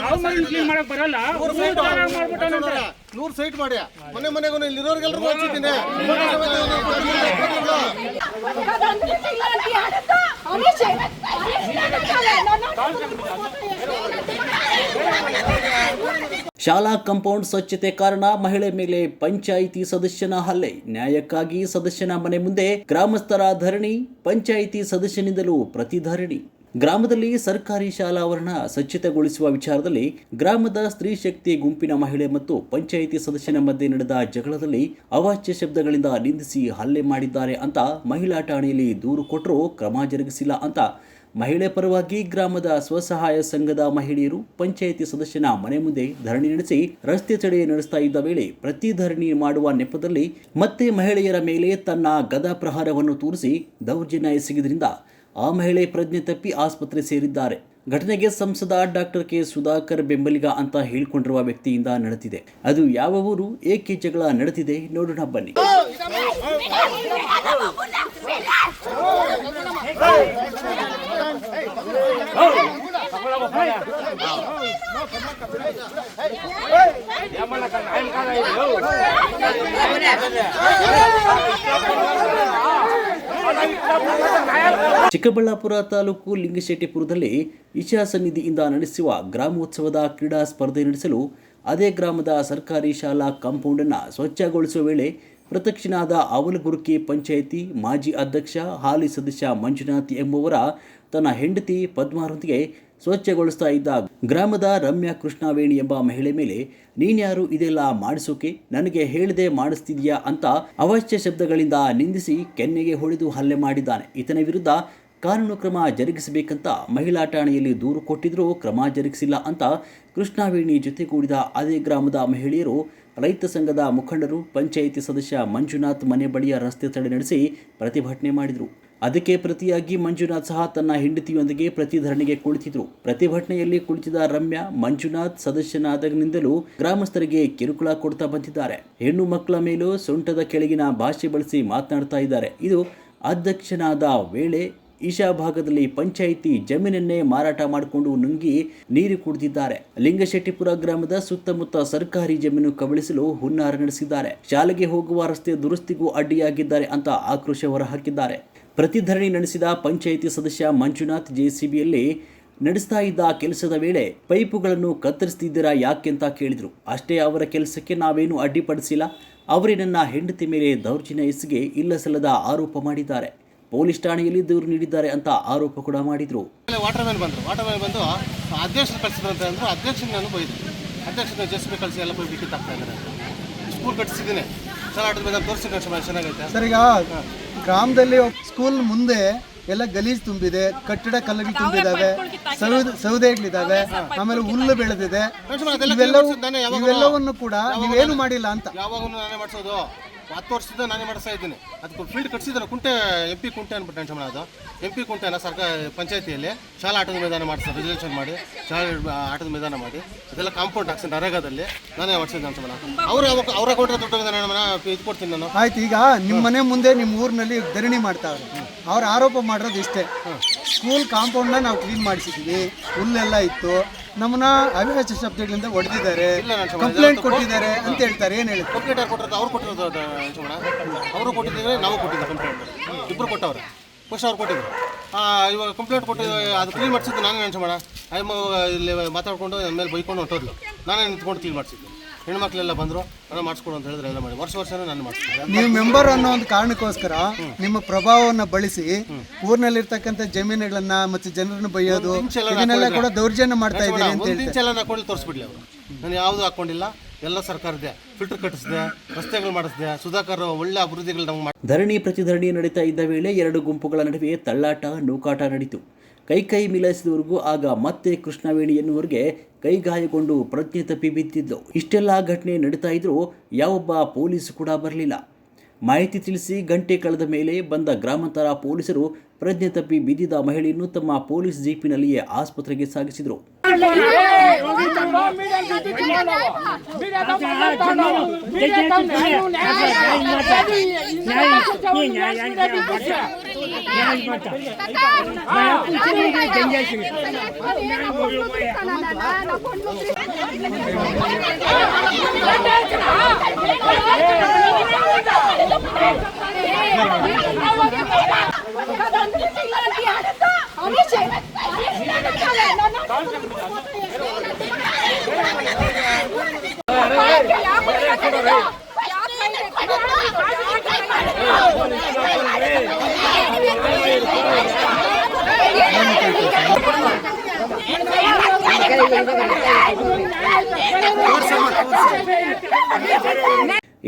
100 site ಮಾಡಿ ಮನೆಗೂ ಇಲ್ಲಿರೋರ್ಗೆಲ್ರಿಗೂ ಹಚ್ಚಿದ್ದೀನಿ. ಶಾಲಾ ಕಾಂಪೌಂಡ್ ಸ್ವಚ್ಛತೆ ಕಾರಣ ಮಹಿಳೆ ಮೇಲೆ ಪಂಚಾಯಿತಿ ಸದಸ್ಯನ ಹಲ್ಲೆ. ನ್ಯಾಯಕ್ಕಾಗಿ ಸದಸ್ಯನ ಮನೆ ಮುಂದೆ ಗ್ರಾಮಸ್ಥರ ಧರಣಿ, ಪಂಚಾಯಿತಿ ಸದಸ್ಯನಿಂದಲೂ ಪ್ರತಿಧರಣಿ. ಗ್ರಾಮದಲ್ಲಿ ಸರ್ಕಾರಿ ಶಾಲಾ ಆವರಣ ಸ್ವಚ್ಛತೆಗೊಳಿಸುವ ವಿಚಾರದಲ್ಲಿ ಗ್ರಾಮದ ಸ್ತ್ರೀ ಶಕ್ತಿ ಗುಂಪಿನ ಮಹಿಳೆ ಮತ್ತು ಪಂಚಾಯಿತಿ ಸದಸ್ಯನ ಮಧ್ಯೆ ನಡೆದ ಜಗಳದಲ್ಲಿ ಅವಾಚ್ಯ ಶಬ್ದಗಳಿಂದ ನಿಂದಿಸಿ ಹಲ್ಲೆ ಮಾಡಿದ್ದಾರೆ ಅಂತ ಮಹಿಳಾ ಠಾಣೆಯಲ್ಲಿ ದೂರು ಕೊಟ್ಟರೂ ಕ್ರಮ ಜರುಗಿಸಿಲ್ಲ ಅಂತ ಮಹಿಳೆ ಪರವಾಗಿ ಗ್ರಾಮದ ಸ್ವಸಹಾಯ ಸಂಘದ ಮಹಿಳೆಯರು ಪಂಚಾಯಿತಿ ಸದಸ್ಯನ ಮನೆ ಮುಂದೆ ಧರಣಿ ನಡೆಸಿ ರಸ್ತೆ ತಡೆ ನಡೆಸ್ತಾ ಇದ್ದ ವೇಳೆ ಪ್ರತಿಧರಣಿ ಮಾಡುವ ನೆಪದಲ್ಲಿ ಮತ್ತೆ ಮಹಿಳೆಯರ ಮೇಲೆ ತನ್ನ ಗದಾ ಪ್ರಹಾರವನ್ನು ತೋರಿಸಿ ದೌರ್ಜನ್ಯ ಎಸಗಿದ್ರಿಂದ ಆ ಮಹಿಳೆ ಪ್ರಜ್ಞೆ ತಪ್ಪಿ ಆಸ್ಪತ್ರೆ ಸೇರಿದ್ದಾರೆ. ಘಟನೆಗೆ ಸಂಸದ ಡಾಕ್ಟರ್ ಕೆ ಸುಧಾಕರ್ ಬೆಂಬಲಿಗ ಅಂತ ಹೇಳಿಕೊಂಡಿರುವ ವ್ಯಕ್ತಿಯಿಂದ ನಡೆದಿದೆ. ಅದು ಯಾವ ಊರು, ಏಕೆ ಜಗಳ ನಡೆದಿದೆ ನೋಡೋಣ ಬನ್ನಿ. ಚಿಕ್ಕಬಳ್ಳಾಪುರ ತಾಲೂಕು ಲಿಂಗಶೆಟ್ಟಿಪುರದಲ್ಲಿ ಇಚ್ಛಾ ಸನ್ನಿಧಿಯಿಂದ ನಡೆಸುವ ಗ್ರಾಮೋತ್ಸವದ ಕ್ರೀಡಾ ಸ್ಪರ್ಧೆ ನಡೆಸಲು ಅದೇ ಗ್ರಾಮದ ಸರ್ಕಾರಿ ಶಾಲಾ ಕಾಂಪೌಂಡ್ ಅನ್ನು ಸ್ವಚ್ಛಗೊಳಿಸುವ ವೇಳೆ ಪ್ರತ್ಯಕ್ಷನಾದ ಅವಲಗುರ್ಕಿ ಪಂಚಾಯಿತಿ ಮಾಜಿ ಅಧ್ಯಕ್ಷ ಹಾಲಿ ಸದಸ್ಯ ಮಂಜುನಾಥ್ ಎಂಬುವರ ತನ್ನ ಹೆಂಡತಿ ಪದ್ಮಾರೊಂದಿಗೆ ಸ್ವಚ್ಛಗೊಳಿಸ್ತಾ ಇದ್ದ ಗ್ರಾಮದ ರಮ್ಯಾ ಕೃಷ್ಣವೇಣಿ ಎಂಬ ಮಹಿಳೆ ಮೇಲೆ ನೀನ್ಯಾರು ಇದೆಲ್ಲ ಮಾಡಿಸೋಕೆ, ನನಗೆ ಹೇಳದೆ ಮಾಡಿಸ್ತಿದ್ಯಾ ಅಂತ ಅವಾಚ್ಯ ಶಬ್ದಗಳಿಂದ ನಿಂದಿಸಿ ಕೆನ್ನೆಗೆ ಹೊಡೆದು ಹಲ್ಲೆ ಮಾಡಿದ್ದಾನೆ. ಈತನ ವಿರುದ್ಧ ಕಾನೂನು ಕ್ರಮ ಜರುಗಿಸಬೇಕಂತ ಮಹಿಳಾ ಠಾಣೆಯಲ್ಲಿ ದೂರು ಕೊಟ್ಟಿದ್ರೂ ಕ್ರಮ ಜರುಗಿಸಿಲ್ಲ ಅಂತ ಕೃಷ್ಣವೇಣಿ ಜೊತೆಗೂಡಿದ ಅದೇ ಗ್ರಾಮದ ಮಹಿಳೆಯರು, ರೈತ ಸಂಘದ ಮುಖಂಡರು, ಪಂಚಾಯಿತಿ ಸದಸ್ಯ ಮಂಜುನಾಥ್ ಮನೆ ಬಳಿಯ ರಸ್ತೆ ತಡೆ ನಡೆಸಿ ಪ್ರತಿಭಟನೆ ಮಾಡಿದರು. ಅದಕ್ಕೆ ಪ್ರತಿಯಾಗಿ ಮಂಜುನಾಥ್ ಸಹ ತನ್ನ ಹೆಂಡತಿಯೊಂದಿಗೆ ಪ್ರತಿಧರಣಿಗೆ ಕುಳಿತಿದ್ರು. ಪ್ರತಿಭಟನೆಯಲ್ಲಿ ಕುಳಿತಿದ್ದ ರಮ್ಯಾ ಮಂಜುನಾಥ್ ಸದಸ್ಯನಾದಾಗಿನಿಂದಲೂ ಗ್ರಾಮಸ್ಥರಿಗೆ ಕಿರುಕುಳ ಕೊಡ್ತಾ ಬಂದಿದ್ದಾರೆ. ಹೆಣ್ಣು ಮಕ್ಕಳ ಮೇಲೂ ಸೊಂಟದ ಕೆಳಗಿನ ಭಾಷೆ ಬಳಸಿ ಮಾತನಾಡ್ತಾ ಇದ್ದಾರೆ. ಇದು ಅಧ್ಯಕ್ಷನಾದ ವೇಳೆ ಈಶಾ ಭಾಗದಲ್ಲಿ ಪಂಚಾಯಿತಿ ಜಮೀನನ್ನೇ ಮಾರಾಟ ಮಾಡಿಕೊಂಡು ನುಂಗಿ ನೀರು ಕುಡಿದಿದ್ದಾರೆ. ಲಿಂಗಶೆಟ್ಟಿಪುರ ಗ್ರಾಮದ ಸುತ್ತಮುತ್ತ ಸರ್ಕಾರಿ ಜಮೀನು ಕಬಳಿಸಲು ಹುನ್ನಾರ ನಡೆಸಿದ್ದಾರೆ. ಶಾಲೆಗೆ ಹೋಗುವ ರಸ್ತೆ ದುರಸ್ತಿಗೂ ಅಡ್ಡಿಯಾಗಿದ್ದಾರೆ ಅಂತ ಆಕ್ರೋಶ ಹೊರಹಾಕಿದ್ದಾರೆ. ಪ್ರತಿಧರಣಿ ನಡೆಸಿದ ಪಂಚಾಯಿತಿ ಸದಸ್ಯ ಮಂಜುನಾಥ್ ಜೆಸಿಬಿಯಲ್ಲಿ ನಡೆಸ್ತಾ ಇದ್ದ ಕೆಲಸದ ವೇಳೆ ಪೈಪುಗಳನ್ನು ಕತ್ತರಿಸ್ತಿದ್ದೀರಾ ಯಾಕೆಂತ ಕೇಳಿದ್ರು. ಅಷ್ಟೇ, ಅವರ ಕೆಲಸಕ್ಕೆ ನಾವೇನು ಅಡ್ಡಿಪಡಿಸಿಲ್ಲ, ಅವರೇ ನನ್ನ ಹೆಂಡತಿ ಮೇಲೆ ದೌರ್ಜನ್ಯ ಎಸಗಿ ಇಲ್ಲಸಲ್ಲದ ಆರೋಪ ಮಾಡಿದ್ದಾರೆ. ಪೊಲೀಸ್ ಠಾಣೆಯಲ್ಲಿ ದೂರು ನೀಡಿದ್ದಾರೆ ಅಂತ ಆರೋಪ ಕೂಡ ಮಾಡಿದ್ರು. ವಾಟರ್ ಮ್ಯಾನ್ ಬಂದು ಅಧ್ಯಕ್ಷರು ಕಳಿಸಿದ್ರು ಅಂದ್ರು. ಅಧ್ಯಕ್ಷನ ನಾನು ಬೈದ್ರು. ಅಧ್ಯಕ್ಷನ ಜೆಸಿಬಿ ಕಳಿಸಿ ಎಲ್ಲ ಹೋಗಿ ಬಿಟ್ಟು ಆಗ್ತಾ ಇದ್ದಾರೆ. ಸ್ಕೂಲ್ ಕಟ್ಟಿಸಿದ್ದೀನಿ ಸರ್, ಆಟದ ಮೇಲೆ ತೋರಿಸಿದ್ರೆ ಚೆನ್ನಾಗೈತೆ ಸರ್. ಈಗ ಗ್ರಾಮದಲ್ಲಿ ಸ್ಕೂಲ್ ಮುಂದೆ ಎಲ್ಲ ಗಲೀಜು ತುಂಬಿದೆ, ಕಟ್ಟಡ ಕಲ್ಲುಗಳು ತುಂಬಿದಾವೆ, ಸೌದೆಗಳಿದಾವೆ, ಆಮೇಲೆ ಹುಲ್ಲು ಬೆಳೆದಿದೆ. ಇವೆಲ್ಲವನ್ನು ಕೂಡ ನೀವೇನು ಮಾಡಿಲ್ಲ ಅಂತ. ಯಾವಾಗೂ ನಾನೇ ಮಾಡಿಸೋದು, 10 ವರ್ಷದಿಂದ ನಾನೇ ಮಾಡಿಸ್ತಾ ಇದ್ದೀನಿ. ಅದಕ್ಕೆ ಫೀಲ್ಡ್ ಕಟ್ಸಿದ್ರೆ ಕುಂಟೆ MP ಕುಂಟೆ ಅಂದ್ಬಿಟ್ಟು ಟೆನ್ಷನ್ ಮಾಡೋದು. MP ಕುಂಟೆನ ಸರ್ಕಾರ ಪಂಚಾಯತಿಯಲ್ಲಿ ಶಾಲಾ ಆಟದ ಮೈದಾನ ಮಾಡಿಸ್ತಾರೆ. ರಿಸರ್ವೇಷನ್ ಮಾಡಿ ಶಾಲಾ ಆಟದ ಮೈದಾನ ಮಾಡಿ ಅದೆಲ್ಲ ಕಾಂಪೌಂಡ್ ಹಾಕ್ಸಿ ನರೇಗಾದಲ್ಲಿ ನಾನೇ ಮಾಡಿಸಿದ್ದೆ ಅಂತ ಅವ್ರ ಕೊಟ್ಟರೆ ದುಡ್ಡು ಇದು ಕೊಡ್ತೀನಿ ನಾನು. ಆಯ್ತು, ಈಗ ನಿಮ್ಮ ಮನೆ ಮುಂದೆ ನಿಮ್ಮ ಊರಿನಲ್ಲಿ ಧರಣಿ ಮಾಡ್ತಾವ್ರೆ. ಅವ್ರು ಆರೋಪ ಮಾಡಿರೋದು ಇಷ್ಟೇ, ಸ್ಕೂಲ್ ಕಾಂಪೌಂಡ್ನ ನಾವು ಕ್ಲೀನ್ ಮಾಡಿಸಿದ್ವಿ, ಹುಲ್ಲೆಲ್ಲ ಇತ್ತು, ನಮ್ಮನ್ನ ಅವಿನಾಶ ಶಬ್ದಗಳಿಂದ ಹೊಡೆದಿದ್ದಾರೆ, ಕಂಪ್ಲೇಂಟ್ ಕೊಟ್ಟಿದ್ದಾರೆ ಅಂತ ಹೇಳ್ತಾರೆ. ಏನು ಹೇಳಿ? ಕಂಪ್ಲೇಂಟ್ ಯಾರು ಕೊಟ್ಟಿರೋದು? ಅವ್ರು ಕೊಟ್ಟಿರೋದು ಅವರು ಕೊಟ್ಟಿದ್ದೀವಿ, ನಾವು ಕೊಟ್ಟಿದ್ದೆ ಕಂಪ್ಲೇಂಟ್. ಇಬ್ಬರು ಕೊಟ್ಟವ್ರೆ. ಫಸ್ಟ್ ಅವ್ರು ಕೊಟ್ಟಿದ್ರು. ಇವಾಗ ಕಂಪ್ಲೇಂಟ್ ಕೊಟ್ಟಿದ್ದು ಅದು ಕ್ಲೀನ್ ಮಾಡಿಸಿದ್ದು ನಾನು ನೆನ್ಸೋಣ. ಇಲ್ಲಿ ಮಾತಾಡ್ಕೊಂಡು ನನ್ನ ಮೇಲೆ ಬೈಕೊಂಡು ಹೊಂಟೋದ್ಲು. ನಾನೇ ನಿಂತ್ಕೊಂಡು ಕ್ಲೀನ್ ಮಾಡಿಸಿದ್ದೆ. ಹೆಣ್ಮಕ್ಳೆಲ್ಲ ಬಂದರು, ನಾನು ಮಾಡಿಸ್ಕೊಡು ಅಂತ ಹೇಳಿದ್ರೆ ಎಲ್ಲ ಮಾಡಿ ವರ್ಷನೇ ನಾನು ಮಾಡಿಸ್ತೀನಿ. ನೀವು ಮೆಂಬರ್ ಅನ್ನೋ ಒಂದು ಕಾರಣಕ್ಕೋಸ್ಕರ ನಿಮ್ಮ ಪ್ರಭಾವವನ್ನು ಬಳಸಿ ಊರಿನಲ್ಲಿರ್ತಕ್ಕಂಥ ಜಮೀನುಗಳನ್ನ ಮತ್ತು ಜನರನ್ನು ಬೈಯೋದು ಇದನ್ನೆಲ್ಲ ಕೂಡ ದೌರ್ಜನ್ಯ ಮಾಡ್ತಾ ಇದ್ದೀನಿ ಅಂತ ಹೇಳಿ. ಇಂಚೆಲ್ಲ ಹಾಕೊಂಡು ತೋರಿಸ್ಬಿಡ್ಲಿ ಅವರು. ನಾನು ಯಾವುದು ಹಾಕೊಂಡಿಲ್ಲ, ಎಲ್ಲ ಸರ್ಕಾರದೇ. ಫಿಲ್ಟರ್ ಕಟ್ಟಿಸಿದೆ, ರಸ್ತೆಗಳು ಮಾಡಿಸಿದೆ, ಸುಧಾಕರ್ ಒಳ್ಳೆ ಅಭಿವೃದ್ಧಿಗಳು ನಾವು ಮಾಡಿ. ಧರಣಿ ಪ್ರತಿಧರಣಿ ನಡೀತಾ ಇದ್ದ ವೇಳೆ ಎರಡು ಗುಂಪುಗಳ ನಡುವೆ ತಳ್ಳಾಟ, ನೂಕಾಟ ನಡೀತು. ಕೈ ಮಿಲಾಯಿಸಿದವರೆಗೂ ಆಗ ಮತ್ತೆ ಕೃಷ್ಣವೇಣಿ ಎನ್ನುವರಿಗೆ ಕೈ ಗಾಯಗೊಂಡು ಪ್ರಜ್ಞೆ ತಪ್ಪಿ ಬಿದ್ದಿದ್ದು. ಇಷ್ಟೆಲ್ಲ ಘಟನೆ ನಡೀತಾ ಇದ್ರೂ ಯಾವೊಬ್ಬ ಪೊಲೀಸ್ ಕೂಡ ಬರಲಿಲ್ಲ. ಮಾಹಿತಿ ತಿಳಿಸಿ ಗಂಟೆ ಕಳೆದ ಮೇಲೆ ಬಂದ ಗ್ರಾಮಾಂತರ ಪೊಲೀಸರು ಪ್ರಜ್ಞೆ ತಪ್ಪಿ ಬಿದ್ದಿದ್ದ ಮಹಿಳೆಯನ್ನು ತಮ್ಮ ಪೊಲೀಸ್ ಜೀಪಿನಲ್ಲಿಯೇ ಆಸ್ಪತ್ರೆಗೆ ಸಾಗಿಸಿದರು.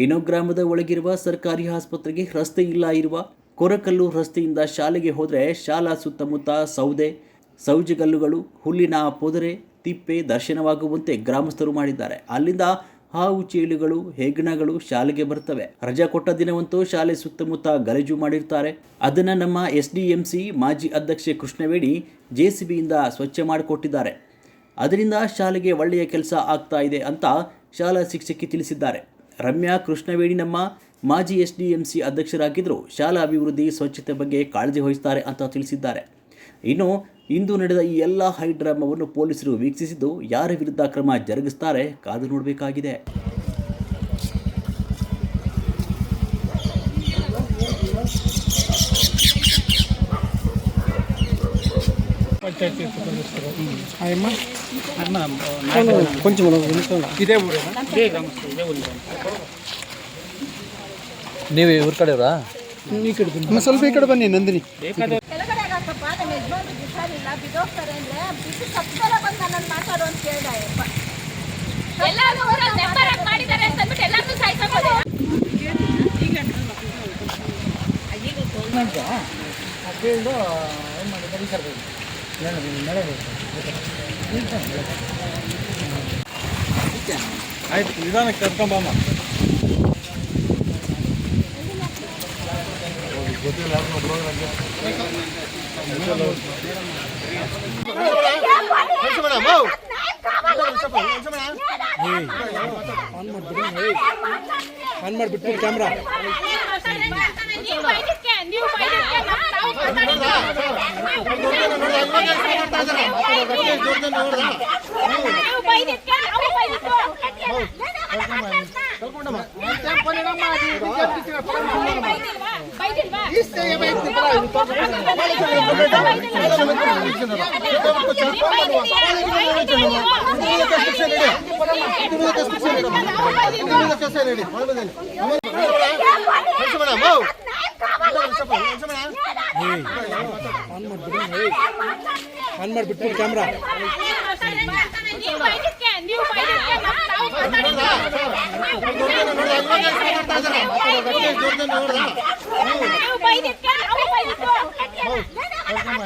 ಇನ್ನು ಗ್ರಾಮದ ಒಳಗಿರುವ ಸರ್ಕಾರಿ ಆಸ್ಪತ್ರೆಗೆ ರಸ್ತೆ ಇಲ್ಲ ಇರುವ ಕೊರಕಲ್ಲು ರಸ್ತೆಯಿಂದ ಶಾಲೆಗೆ ಹೋದರೆ ಶಾಲಾ ಸುತ್ತಮುತ್ತ ಸೌದೆ ಸೌಜೆಗಲ್ಲುಗಳು ಹುಲ್ಲಿನ ಪೊದರೆ ತಿಪ್ಪೆ ದರ್ಶನವಾಗುವಂತೆ ಗ್ರಾಮಸ್ಥರು ಮಾಡಿದ್ದಾರೆ. ಅಲ್ಲಿಂದ ಹಾವು ಚೇಳುಗಳು ಹೆಗ್ಗಣಗಳು ಶಾಲೆಗೆ ಬರ್ತವೆ. ರಜಾ ಕೊಟ್ಟ ದಿನವಂತೂ ಶಾಲೆ ಸುತ್ತಮುತ್ತ ಗಲೀಜು ಮಾಡಿರ್ತಾರೆ. ಅದನ್ನು ನಮ್ಮ SDMC ಮಾಜಿ ಅಧ್ಯಕ್ಷೆ ಕೃಷ್ಣವೇಣಿ JCBಯಿಂದ ಸ್ವಚ್ಛ ಮಾಡಿಕೊಟ್ಟಿದ್ದಾರೆ. ಅದರಿಂದ ಶಾಲೆಗೆ ಒಳ್ಳೆಯ ಕೆಲಸ ಆಗ್ತಾ ಇದೆ ಅಂತ ಶಾಲಾ ಶಿಕ್ಷಕಿ ತಿಳಿಸಿದ್ದಾರೆ. ರಮ್ಯಾ ಕೃಷ್ಣವೇಣಿ ನಮ್ಮ ಮಾಜಿ SDMC ಅಧ್ಯಕ್ಷರಾಗಿದ್ದರು. ಶಾಲಾ ಅಭಿವೃದ್ಧಿ ಸ್ವಚ್ಛತೆ ಬಗ್ಗೆ ಕಾಳಜಿ ವಹಿಸುತ್ತಾರೆ ಅಂತ ತಿಳಿಸಿದ್ದಾರೆ. ಇನ್ನು ಇಂದು ನಡೆದ ಈ ಎಲ್ಲ ಹೈ ಡ್ರಾಮಾವನ್ನು ಪೊಲೀಸರು ವೀಕ್ಷಿಸಿದ್ದು ಯಾರ ವಿರುದ್ಧ ಕ್ರಮ ಜರುಗಿಸುತ್ತಾರೆ ಕಾದು ನೋಡಬೇಕಾಗಿದೆ. ನೀವು ಇವ್ರ ಕಡೆಯವರಾ? ಸ್ವಲ್ಪ ಈ ಕಡೆ ಬನ್ನಿ ನಂದಿನಿ. ಆಯ್ತು, ನಿಧಾನಕ್ಕೆ ಕರ್ಕೊಂಬಮ್ಮ. ಆನ್ ಮಾಡಿಬಿಟ್ಟು ಕ್ಯಾಮ್ರಾ. ಆನ್ ಮಾಡಿಬಿಟ್ಟು ಕ್ಯಾಮ್ರಾ.